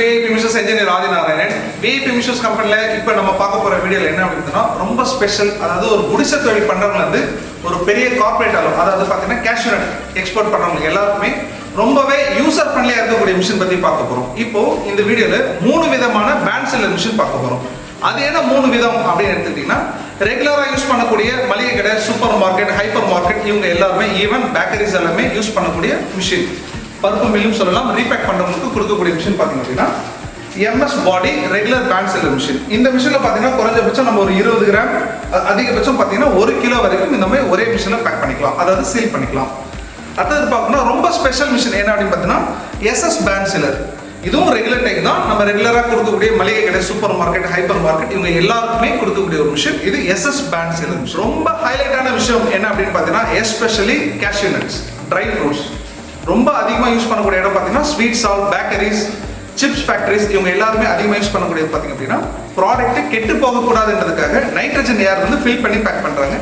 VIP Missions Engineer Narayanan. VIP Missions கம்பெனில இப்போ நம்ம பார்க்க போற வீடியோல என்ன அப்படின்னா ரொம்ப ஸ்பெஷல். அதாவது ஒரு குடிசை தொழில் பண்றவங்க வந்து ஒரு பெரிய கார்ப்பரேட் அளவு அதாவது பாத்தீங்கன்னா கேஷ்யூ நட் எக்ஸ்போர்ட் பண்றவங்க எல்லாருமே ரொம்பவே யூசர் ஃப்ரெண்ட்லியா இருக்கக்கூடிய மிஷின் பத்தி பார்க்க போறோம். இப்போ இந்த வீடியோல 3 விதமான பேண்ட் சில்லர் மிஷின் பார்க்க போறோம். அது என்ன 3 விதம் அப்படின்னு எடுத்துக்கிட்டீங்கன்னா ரெகுலரா யூஸ் பண்ணக்கூடிய மளிகை கடை, சூப்பர் மார்க்கெட், ஹைப்பர் மார்க்கெட் இவங்க எல்லாருமே ஈவன் பேக்கரிஸ் எல்லாமே யூஸ் பண்ணக்கூடிய மிஷின். பருப்பு மில்லும் சொல்லலாம், ரீபேக் பண்றவங்களுக்கு கொடுக்கக்கூடிய மிஷின் பாத்தீங்க அப்படின்னா MS பாடி ரெகுலர் பேண்ட் சில்லர் மிஷின். இந்த மிஷின்ல பாத்தீங்கன்னா குறைஞ்சபட்சம் நம்ம ஒரு 20 கிராம், அதிகபட்சம் பாத்தீங்கன்னா 1 கிலோ வரைக்கும் இந்த மாதிரி ஒரே மிஷின்ல பேக் பண்ணிக்கலாம், அதாவது சீல் பண்ணிக்கலாம். அடுத்தது பார்க்கணும் ரொம்ப ஸ்பெஷல் மிஷின் என்ன அப்படின்னு பார்த்தீங்கன்னா SS பேண்ட் சில்லர். இதுவும் ரெகுலர் டைப் தான். நம்ம ரெகுலராக கொடுக்கக்கூடிய மளிகை கடை, சூப்பர் மார்க்கெட், ஹைப்பர் மார்க்கெட் இவங்க எல்லாருக்குமே கொடுக்கக்கூடிய ஒரு மிஷின். இது SS பேண்ட் சில்லர் மிஷின். ரொம்ப ஹைலைட்டான விஷயம் என்ன அப்படின்னு பார்த்தீங்கன்னா especially cashew nuts, dry fruits ரொம்ப அதிகமாக யூஸ் பண்ணக்கூடிய இடம் பார்த்தீங்கன்னா ஸ்வீட் சால், பேக்கரிஸ், சிப்ஸ் ஃபேக்டரிஸ் இவங்க எல்லாருமே அதிகமாக யூஸ் பண்ணக்கூடியது பார்த்தீங்க அப்படின்னா ப்ராடக்ட் கெட்டு போகக்கூடாதுன்றதுக்காக நைட்ரஜன் ஏர் வந்து ஃபில் பண்ணி பேக் பண்ணுறாங்க.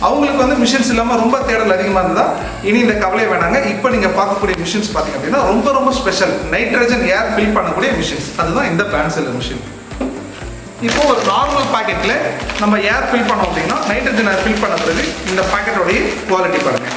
அவங்களுக்கு வந்து மிஷின்ஸ் இல்லாமல் ரொம்ப தேடல் அதிகமாக இருந்தால் இனி இந்த கவலை வேணாங்க. இப்போ நீங்கள் பார்க்கக்கூடிய மிஷின்ஸ் பார்த்தீங்க அப்படின்னா ரொம்ப ஸ்பெஷல் நைட்ரஜன் ஏர் ஃபில் பண்ணக்கூடிய மிஷின்ஸ். அதுதான் இந்த பேண்ட் சில்லர் மிஷின். இப்போ ஒரு நார்மல் பாக்கெட்டில் நம்ம ஏர் ஃபில் பண்ணோம் அப்படின்னா நைட்ரஜன் ஏர் ஃபில் பண்ண பிறகு இந்த பாக்கெட்டோடைய குவாலிட்டி பாருங்கள்.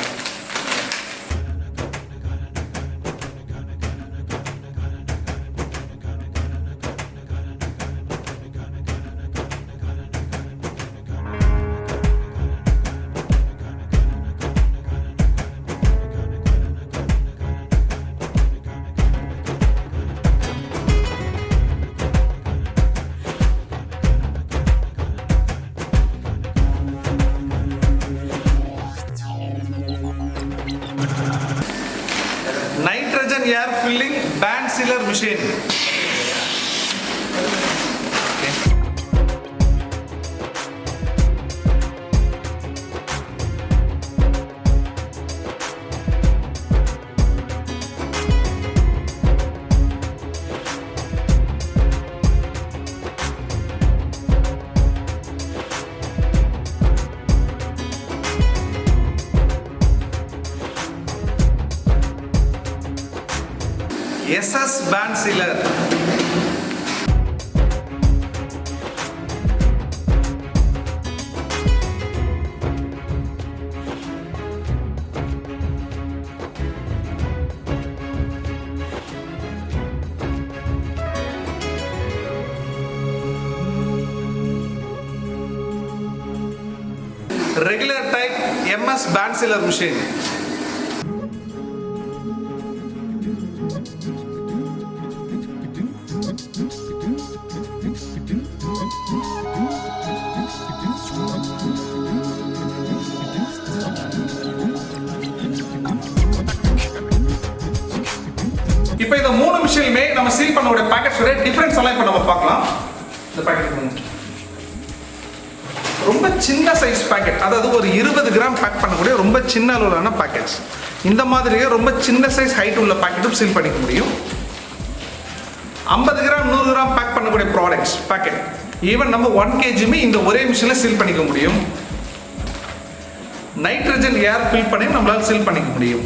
Nitrogen air filling band sealer machine. SS band sealer. Regular type MS band sealer machine. இப்போ இந்த 3 மிஷினுமே நம்ம சீல் பண்ணக்கூடிய பாக்கெட்ஸோட டிஃபரன்ஸ் எல்லாம் இப்போ நம்ம பார்க்கலாம். இந்த பாக்கெட் ரொம்ப சின்ன சைஸ் பாக்கெட், அதாவது ஒரு 20 கிராம் பேக் பண்ணக்கூடிய ரொம்ப சின்ன அளவிலான பாக்கெட்ஸ். இந்த மாதிரியே ரொம்ப சின்ன சைஸ் ஹைட் உள்ள பாக்கெட்டும் சீல் பண்ணிக்க முடியும். 50 கிராம் 100 கிராம் பேக் பண்ணக்கூடிய ப்ராடக்ட்ஸ் பாக்கெட் ஈவன் நம்ம 1 kg இந்த ஒரே மிஷினில் சீல் பண்ணிக்க முடியும். நைட்ரஜன் ஏர் ஃபில் பண்ணி நம்மளால சீல் பண்ணிக்க முடியும்.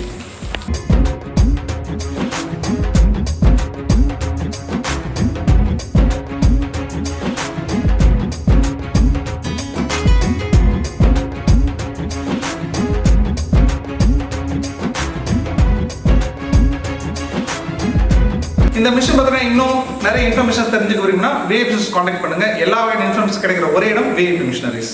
இந்த மிஷின் பார்த்தீங்கன்னா இன்னும் நிறைய இன்ஃபர்மேஷன் தெரிஞ்சுக்க விரும்பினா VIP கான்டாக்ட் பண்ணுங்க. எல்லா வகையான இன்ஃபர்மேஷன் கிடைக்கிற ஒரே இடம் VIP மிஷனரிஸ்.